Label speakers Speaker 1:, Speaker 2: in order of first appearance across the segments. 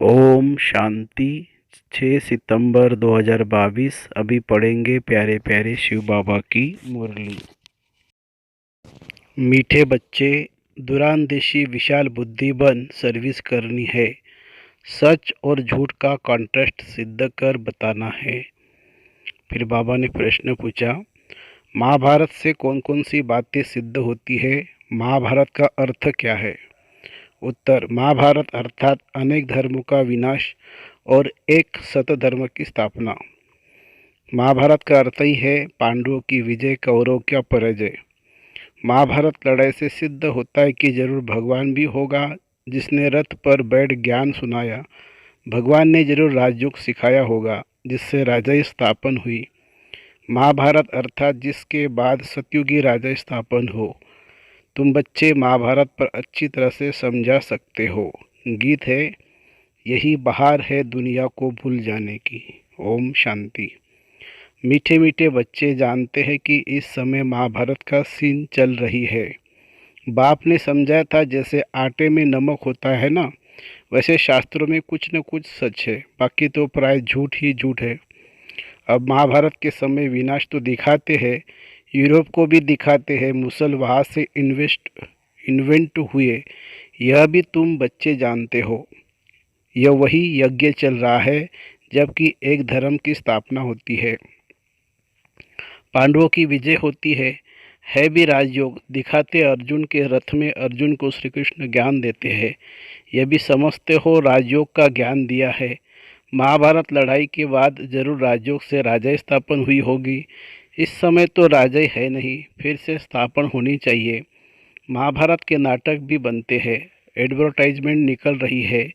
Speaker 1: ओम शांति। 6 सितंबर 2022। अभी पढ़ेंगे प्यारे प्यारे शिव बाबा की मुरली। मीठे बच्चे, दूरांदेशी विशाल बुद्धि बन सर्विस करनी है। सच और झूठ का कॉन्ट्रास्ट सिद्ध कर बताना है। फिर बाबा ने प्रश्न पूछा, महाभारत से कौन कौन सी बातें सिद्ध होती है? महाभारत का अर्थ क्या है? उत्तर, महाभारत अर्थात अनेक धर्मों का विनाश और एक सत धर्म की स्थापना। महाभारत का अर्थ ही है पांडवों की विजय, कौरवों का पराजय। महाभारत लड़ाई से सिद्ध होता है कि जरूर भगवान भी होगा जिसने रथ पर बैठ ज्ञान सुनाया। भगवान ने जरूर राजयोग सिखाया होगा जिससे राजा स्थापन हुई। महाभारत अर्थात जिसके बाद सतयुगी राजा स्थापन हो। तुम बच्चे महाभारत पर अच्छी तरह से समझा सकते हो। गीत है, यही बहार है दुनिया को भूल जाने की। ओम शांति। मीठे मीठे बच्चे जानते हैं कि इस समय महाभारत का सीन चल रही है। बाप ने समझाया था जैसे आटे में नमक होता है ना, वैसे शास्त्रों में कुछ न कुछ सच है, बाकी तो प्राय झूठ ही झूठ है। अब महाभारत के समय विनाश तो दिखाते हैं, यूरोप को भी दिखाते हैं, मुसल वहाँ से इन्वेंट हुए, यह भी तुम बच्चे जानते हो। यह वही यज्ञ चल रहा है जबकि एक धर्म की स्थापना होती है, पांडवों की विजय होती है भी राजयोग। दिखाते अर्जुन के रथ में अर्जुन को श्री कृष्ण ज्ञान देते हैं, यह भी समझते हो राजयोग का ज्ञान दिया है। महाभारत लड़ाई के बाद जरूर राजयोग से राजा स्थापन हुई होगी। इस समय तो राजा है नहीं, फिर से स्थापन होनी चाहिए। महाभारत के नाटक भी बनते हैं, एडवर्टाइजमेंट निकल रही है,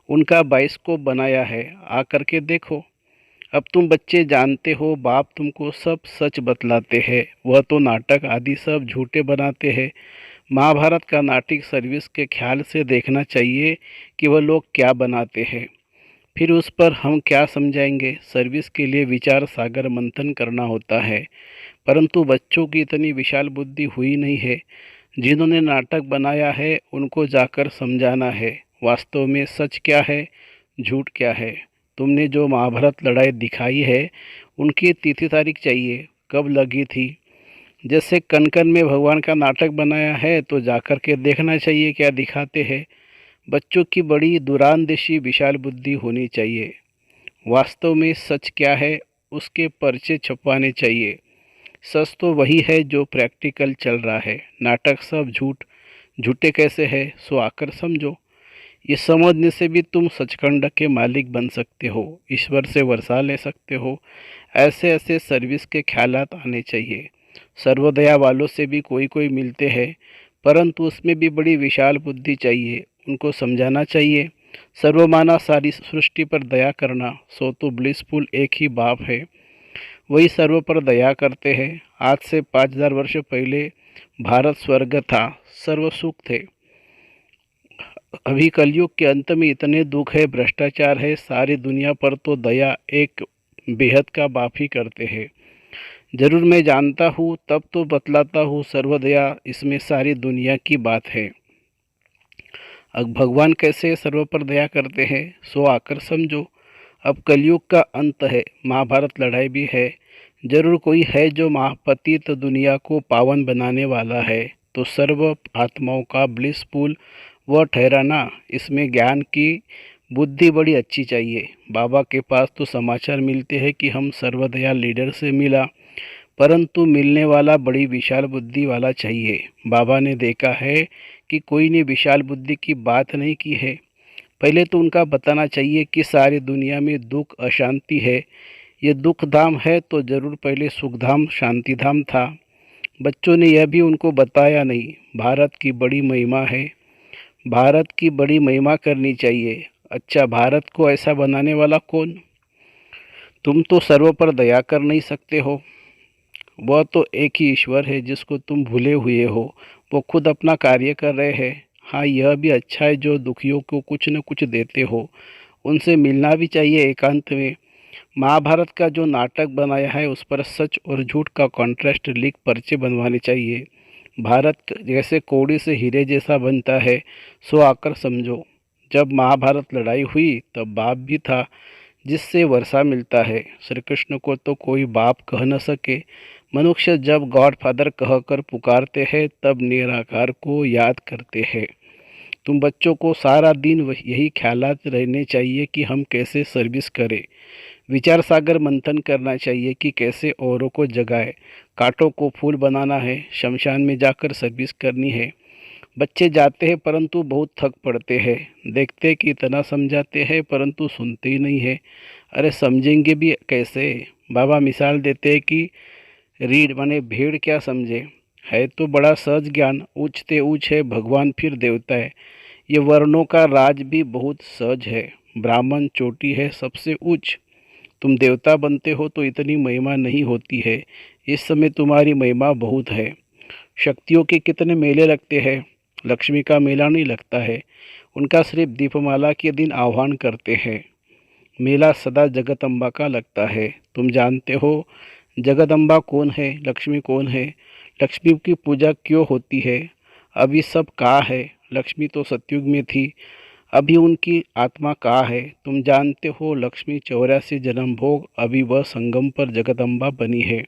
Speaker 1: उनका बाइस्कोप बनाया है, आकर के देखो। अब तुम बच्चे जानते हो बाप तुमको सब सच बतलाते हैं, वह तो नाटक आदि सब झूठे बनाते हैं। महाभारत का नाटक सर्विस के ख्याल से देखना चाहिए कि वह लोग क्या बनाते हैं, फिर उस पर हम क्या समझाएंगे। सर्विस के लिए विचार सागर मंथन करना होता है, परंतु बच्चों की इतनी विशाल बुद्धि हुई नहीं है। जिन्होंने नाटक बनाया है उनको जाकर समझाना है वास्तव में सच क्या है, झूठ क्या है। तुमने जो महाभारत लड़ाई दिखाई है उनकी तिथि तारीख चाहिए, कब लगी थी। जैसे कन कन में भगवान का नाटक बनाया है तो जाकर के देखना चाहिए क्या दिखाते हैं। बच्चों की बड़ी दूरांदेशी विशाल बुद्धि होनी चाहिए। वास्तव में सच क्या है उसके पर्चे छपवाने चाहिए। सच तो वही है जो प्रैक्टिकल चल रहा है, नाटक सब झूठ। झूठे कैसे है सो आकर समझो। ये समझने से भी तुम सचखंड के मालिक बन सकते हो, ईश्वर से वर्षा ले सकते हो। ऐसे ऐसे सर्विस के ख्यालात आने चाहिए। सर्वदया वालों से भी कोई कोई मिलते हैं, परंतु उसमें भी बड़ी विशाल बुद्धि चाहिए, उनको समझाना चाहिए। सर्वमाना सारी सृष्टि पर दया करना, सो तो ब्लिसफुल एक ही बाप है, वही सर्व पर दया करते हैं। आज से 5000 वर्ष पहले भारत स्वर्ग था, सर्व सुख थे। अभी कलयुग के अंत में इतने दुख है, भ्रष्टाचार है, सारी दुनिया पर तो दया एक बेहद का बाप ही करते हैं। जरूर मैं जानता हूँ तब तो बतलाता हूँ, सर्वदया इसमें सारी दुनिया की बात है। अब भगवान कैसे सर्व पर दया करते हैं सो आकर समझो। अब कलयुग का अंत है, महाभारत लड़ाई भी है, जरूर कोई है जो महापतित दुनिया को पावन बनाने वाला है, तो सर्व आत्माओं का ब्लिसफुल वह ठहराना। इसमें ज्ञान की बुद्धि बड़ी अच्छी चाहिए। बाबा के पास तो समाचार मिलते हैं कि हम सर्वदया लीडर से मिला, परंतु मिलने वाला बड़ी विशाल बुद्धि वाला चाहिए। बाबा ने देखा है कि कोई ने विशाल बुद्धि की बात नहीं की है। पहले तो उनका बताना चाहिए कि सारी दुनिया में दुख अशांति है, ये दुख धाम है तो जरूर पहले सुखधाम शांति धाम था। बच्चों ने यह भी उनको बताया नहीं। भारत की बड़ी महिमा है, भारत की बड़ी महिमा करनी चाहिए। अच्छा, भारत को ऐसा बनाने वाला कौन? तुम तो सर्व पर दया कर नहीं सकते हो, वह तो एक ही ईश्वर है जिसको तुम भूले हुए हो। वो खुद अपना कार्य कर रहे हैं। हाँ, यह भी अच्छा है जो दुखियों को कुछ न कुछ देते हो, उनसे मिलना भी चाहिए एकांत में। महाभारत का जो नाटक बनाया है उस पर सच और झूठ का कॉन्ट्रास्ट लिख पर्चे बनवाने चाहिए। भारत जैसे कौड़ी से हीरे जैसा बनता है, सो आकर समझो। जब महाभारत लड़ाई हुई तब बाप भी था जिससे वर्षा मिलता है। श्री कृष्ण को तो कोई बाप कह न सके। मनुष्य जब गॉड फादर कहकर पुकारते हैं तब निराकार को याद करते हैं। तुम बच्चों को सारा दिन यही ख्यालात रहने चाहिए कि हम कैसे सर्विस करें। विचार सागर मंथन करना चाहिए कि कैसे औरों को जगाए। कांटों को फूल बनाना है, शमशान में जाकर सर्विस करनी है। बच्चे जाते हैं परंतु बहुत थक पड़ते हैं। देखते कि इतना समझाते हैं परंतु सुनते ही नहीं है। अरे समझेंगे भी कैसे। बाबा मिसाल देते हैं कि रीढ़ माने भेड़ क्या समझे। है तो बड़ा सहज ज्ञान, ऊंचते ऊंच है भगवान फिर देवता है। ये वर्णों का राज भी बहुत सहज है। ब्राह्मण चोटी है सबसे ऊंच। तुम देवता बनते हो तो इतनी महिमा नहीं होती है। इस समय तुम्हारी महिमा बहुत है। शक्तियों के कितने मेले लगते हैं, लक्ष्मी का मेला नहीं लगता है। उनका सिर्फ दीपमाला के दिन आह्वान करते हैं। मेला सदा जगदम्बा का लगता है। तुम जानते हो जगदम्बा कौन है, लक्ष्मी कौन है, लक्ष्मी की पूजा क्यों होती है। अभी सब कहाँ है। लक्ष्मी तो सतयुग में थी, अभी उनकी आत्मा कहाँ है। तुम जानते हो लक्ष्मी 84 जन्म भोग, अभी वह संगम पर जगदम्बा बनी है।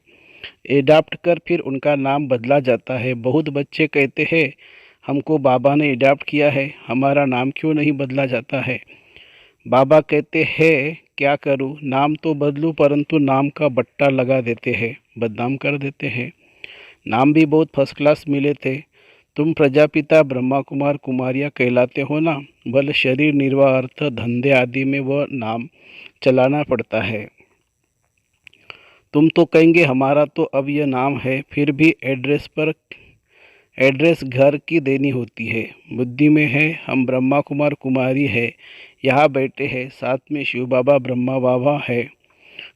Speaker 1: एडाप्ट कर फिर उनका नाम बदला जाता है। बहुत बच्चे कहते हैं हमको बाबा ने एडाप्ट किया है, हमारा नाम क्यों नहीं बदला जाता है। बाबा कहते हैं क्या करूं, नाम तो बदलूं परंतु नाम का बट्टा लगा देते हैं, बदनाम कर देते हैं। नाम भी बहुत फर्स्ट क्लास मिले थे। तुम प्रजापिता ब्रह्मा कुमार कुमारियाँ कहलाते हो ना। बल शरीर निर्वाह अर्थ धंधे आदि में वह नाम चलाना पड़ता है। तुम तो कहेंगे हमारा तो अब यह नाम है, फिर भी एड्रेस घर की देनी होती है। बुद्धि में है हम ब्रह्मा कुमार कुमारी है, यहाँ बैठे हैं, साथ में शिव बाबा ब्रह्मा बाबा है।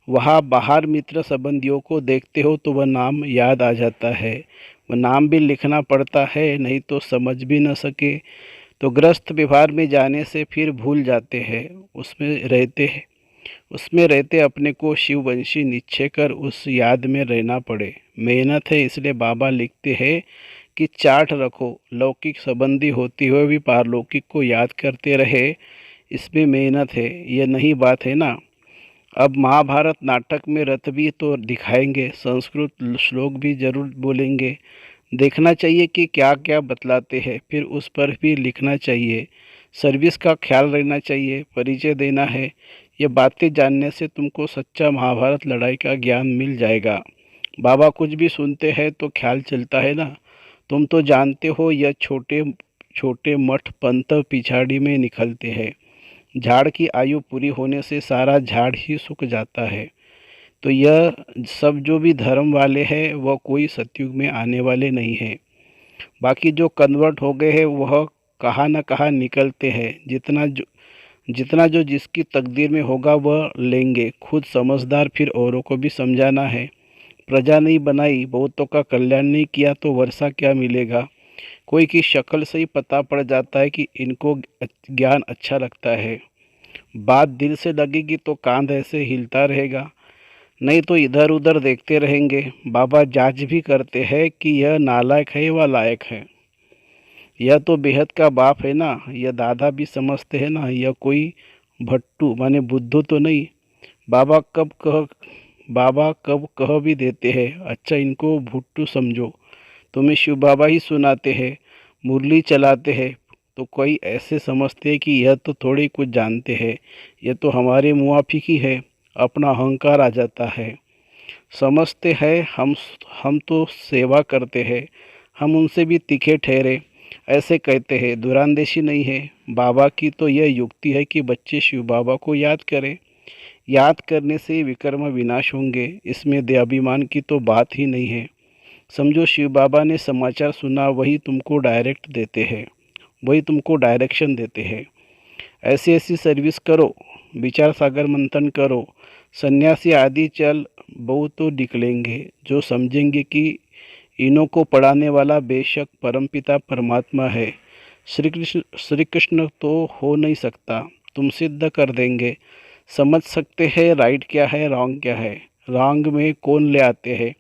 Speaker 1: वहाँ बाहर मित्र संबंधियों को देखते हो तो वह नाम याद आ जाता है। वह नाम भी लिखना पड़ता है, नहीं तो समझ भी न सके तो ग्रस्त व्यवहार में जाने से फिर भूल जाते हैं। उसमें रहते अपने को शिववंशी निश्चय कर उस याद में रहना पड़े। मेहनत है, इसलिए बाबा लिखते हैं कि चार्ट रखो, लौकिक संबंधी होते हुए भी पारलौकिक को याद करते रहे। इसमें मेहनत है, यह नहीं बात है ना। अब महाभारत नाटक में रथ भी तो दिखाएंगे, संस्कृत श्लोक भी जरूर बोलेंगे। देखना चाहिए कि क्या क्या बतलाते हैं, फिर उस पर भी लिखना चाहिए। सर्विस का ख्याल रहना चाहिए, परिचय देना है। ये बातें जानने से तुमको सच्चा महाभारत लड़ाई का ज्ञान मिल जाएगा। बाबा कुछ भी सुनते हैं तो ख्याल चलता है ना। तुम तो जानते हो यह छोटे छोटे मठ पंथ पिछाड़ी में निकलते हैं। झाड़ की आयु पूरी होने से सारा झाड़ ही सूख जाता है। तो यह सब जो भी धर्म वाले हैं वह कोई सतयुग में आने वाले नहीं हैं। बाकी जो कन्वर्ट हो गए हैं वह कहाँ न कहाँ निकलते हैं। जितना जो जिसकी तकदीर में होगा वह लेंगे। खुद समझदार फिर औरों को भी समझाना है। प्रजा नहीं बनाई, बहुतों का कल्याण नहीं किया तो वर्षा क्या मिलेगा। कोई की शक्ल से ही पता पड़ जाता है कि इनको ज्ञान अच्छा लगता है। बात दिल से लगेगी तो कांध ऐसे हिलता रहेगा, नहीं तो इधर उधर देखते रहेंगे। बाबा जांच भी करते हैं कि यह नालायक है व लायक है। यह तो बेहद का बाप है ना। यह दादा भी समझते हैं ना, यह कोई भट्टू माने बुद्धू तो नहीं। बाबा बाबा कब कह भी देते हैं अच्छा इनको भुट्टू समझो। तुम्हें शिव बाबा ही सुनाते हैं, मुरली चलाते हैं तो कोई ऐसे समझते हैं कि यह तो थोड़ी कुछ जानते हैं, यह तो हमारे मुआफिक ही है। अपना अहंकार आ जाता है। समझते हैं हम तो सेवा करते हैं, हम उनसे भी तीखे ठहरे, ऐसे कहते हैं। दुरांदेशी नहीं है। बाबा की तो यह युक्ति है कि बच्चे शिव बाबा को याद करें। याद करने से विकर्म विनाश होंगे, इसमें देहाभिमान की तो बात ही नहीं है। समझो शिव बाबा ने समाचार सुना, वही तुमको डायरेक्ट देते हैं, वही तुमको डायरेक्शन देते हैं। ऐसी ऐसी सर्विस करो, विचार सागर मंथन करो। सन्यासी आदि चल बहु तो निकलेंगे जो समझेंगे कि इन्हों को पढ़ाने वाला बेशक परमपिता परमात्मा है। श्री कृष्ण तो हो नहीं सकता, तुम सिद्ध कर देंगे। समझ सकते हैं राइट क्या है रॉन्ग क्या है, रॉन्ग में कौन ले आते हैं,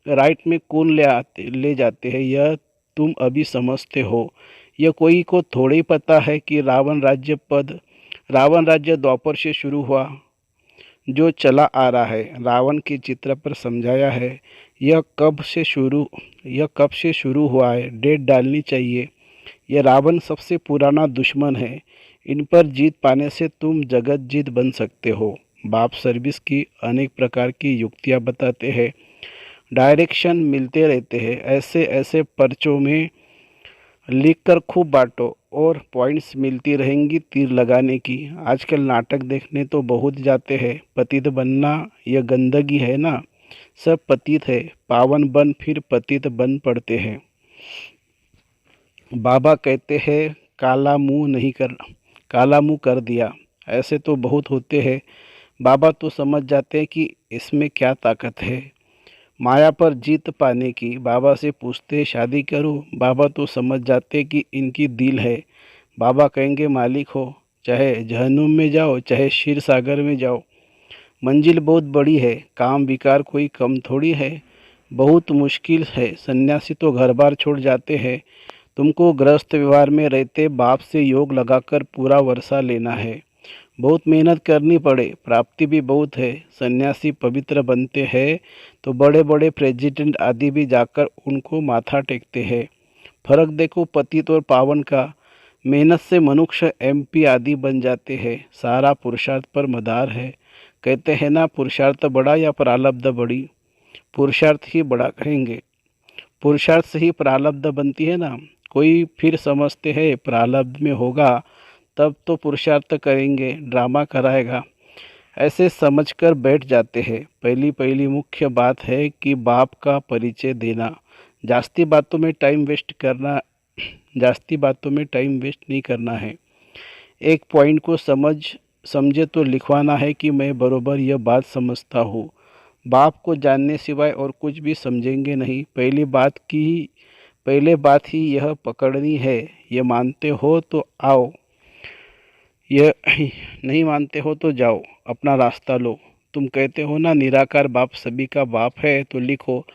Speaker 1: राइट में कौन ले जाते हैं, यह तुम अभी समझते हो। यह कोई को थोड़े ही पता है कि रावण राज्य द्वापर से शुरू हुआ, जो चला आ रहा है। रावण के चित्र पर समझाया है। यह कब से शुरू हुआ है, डेट डालनी चाहिए। यह रावण सबसे पुराना दुश्मन है। इन पर जीत पाने से तुम जगत जीत बन सकते हो। बाप सर्विस की अनेक प्रकार की युक्तियां बताते हैं। डायरेक्शन मिलते रहते हैं। ऐसे ऐसे पर्चों में लिखकर खूब बांटो और पॉइंट्स मिलती रहेंगी तीर लगाने की। आजकल नाटक देखने तो बहुत जाते हैं। पतित बनना यह गंदगी है ना। सब पतित है, पावन बन फिर पतित बन पड़ते हैं। बाबा कहते हैं काला मुंह कर दिया। ऐसे तो बहुत होते हैं। बाबा तो समझ जाते हैं कि इसमें क्या ताकत है। माया पर जीत पाने की। बाबा से पूछते शादी करूं। बाबा तो समझ जाते कि इनकी दिल है। बाबा कहेंगे मालिक हो, चाहे जहन्नुम में जाओ चाहे क्षीर सागर में जाओ, मंजिल बहुत बड़ी है। काम विकार कोई कम थोड़ी है। बहुत मुश्किल है। सन्यासी तो घर बार छोड़ जाते हैं। तुमको गृहस्थ व्यवहार में रहते बाप से योग लगाकर पूरा वर्षा लेना है। बहुत मेहनत करनी पड़े, प्राप्ति भी बहुत है। सन्यासी पवित्र बनते हैं तो बड़े बड़े प्रेसिडेंट आदि भी जाकर उनको माथा टेकते हैं। फर्क देखो पतित और पावन का। मेहनत से मनुष्य एमपी आदि बन जाते हैं। सारा पुरुषार्थ पर मदार है। कहते हैं ना, पुरुषार्थ बड़ा या प्रारब्ध बड़ी। पुरुषार्थ ही बड़ा कहेंगे। पुरुषार्थ से ही प्रारब्ध बनती है ना। कोई फिर समझते हैं प्रारब्ध में होगा तब तो पुरुषार्थ करेंगे, ड्रामा कराएगा, ऐसे समझकर बैठ जाते हैं। पहली पहली मुख्य बात है कि बाप का परिचय देना। जास्ती बातों में टाइम वेस्ट नहीं करना है। एक पॉइंट को समझे तो लिखवाना है कि मैं बरोबर यह बात समझता हूँ। बाप को जानने सिवाय और कुछ भी समझेंगे नहीं। पहले बात ही यह पकड़नी है। ये मानते हो तो आओ, यह नहीं मानते हो तो जाओ, अपना रास्ता लो। तुम कहते हो ना निराकार बाप सभी का बाप है, तो लिखो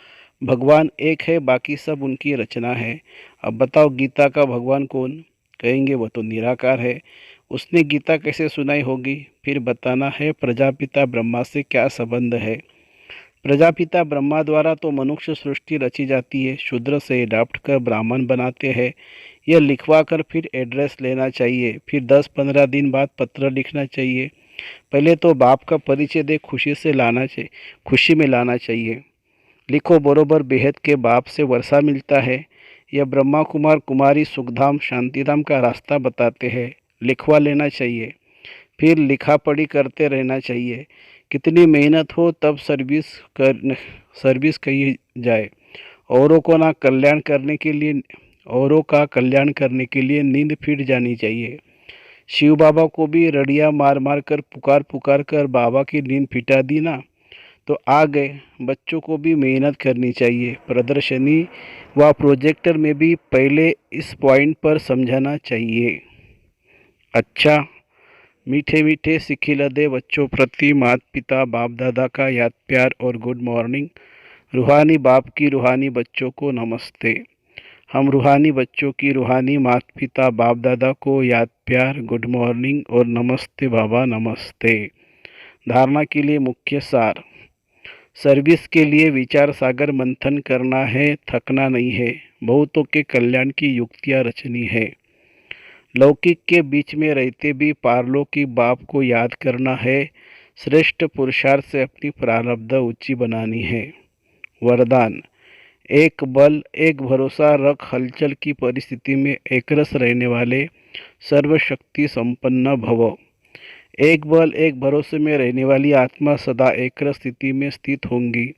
Speaker 1: भगवान एक है, बाकी सब उनकी रचना है। अब बताओ गीता का भगवान कौन? कहेंगे वो तो निराकार है। उसने गीता कैसे सुनाई होगी? फिर बताना है प्रजापिता ब्रह्मा से क्या संबंध है। प्रजापिता ब्रह्मा द्वारा तो मनुष्य सृष्टि रची जाती है। शूद्र से अडॉप्ट कर ब्राह्मण बनाते हैं। यह लिखवा कर फिर एड्रेस लेना चाहिए। फिर 10-15 दिन बाद पत्र लिखना चाहिए। पहले तो बाप का परिचय दे खुशी में लाना चाहिए। लिखो बरोबर बेहद के बाप से वर्षा मिलता है। यह ब्रह्मा कुमार कुमारी सुखधाम शांतिधाम का रास्ता बताते हैं। लिखवा लेना चाहिए। फिर लिखा पढ़ी करते रहना चाहिए। कितनी मेहनत हो तब सर्विस कही जाए। औरों का कल्याण करने के लिए नींद फिट जानी चाहिए। शिव बाबा को भी रड़िया मार मार कर पुकार कर बाबा की नींद फिटा दी ना, तो आ गए। बच्चों को भी मेहनत करनी चाहिए। प्रदर्शनी व प्रोजेक्टर में भी पहले इस पॉइंट पर समझाना चाहिए। अच्छा, मीठे मीठे सिखिलदे बच्चों प्रति माता पिता बाप दादा का याद प्यार और गुड मॉर्निंग। रूहानी बाप की रूहानी बच्चों को नमस्ते। हम रूहानी बच्चों की रूहानी माता पिता बाप दादा को याद प्यार, गुड मॉर्निंग और नमस्ते बाबा नमस्ते। धारणा के लिए मुख्य सार। सर्विस के लिए विचार सागर मंथन करना है, थकना नहीं है। बहुतों के कल्याण की युक्तियाँ रचनी है। लौकिक के बीच में रहते भी पारलौकिक बाप को याद करना है। श्रेष्ठ पुरुषार्थ से अपनी प्रारब्ध ऊंची बनानी है। वरदान। एक बल एक भरोसा रख, हलचल की परिस्थिति में एकरस रहने वाले सर्वशक्ति संपन्न भव। एक बल एक भरोसे में रहने वाली आत्मा सदा एकरस स्थिति में स्थित होंगी।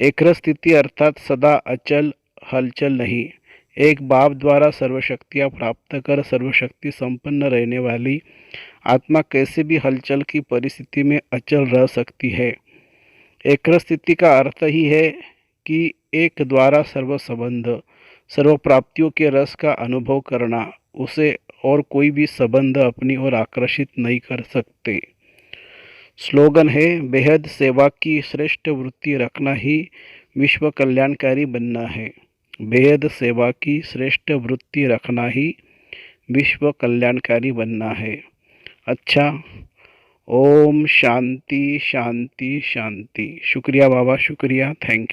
Speaker 1: एकरस स्थिति अर्थात सदा अचल हलचल नहीं। एक बाप द्वारा सर्वशक्तियाँ प्राप्त कर सर्वशक्ति संपन्न रहने वाली आत्मा कैसे भी हलचल की परिस्थिति में अचल रह सकती है। एकरस स्थिति का अर्थ ही है कि एक द्वारा सर्व संबंध, सर्व प्राप्तियों के रस का अनुभव करना। उसे और कोई भी संबंध अपनी ओर आकर्षित नहीं कर सकते। स्लोगन है, बेहद सेवा की श्रेष्ठ वृत्ति रखना ही विश्व कल्याणकारी बनना है। बेहद सेवा की श्रेष्ठ वृत्ति रखना ही विश्व कल्याणकारी बनना है। अच्छा, ओम शांति शांति शांति। शुक्रिया बाबा, शुक्रिया, थैंक यू।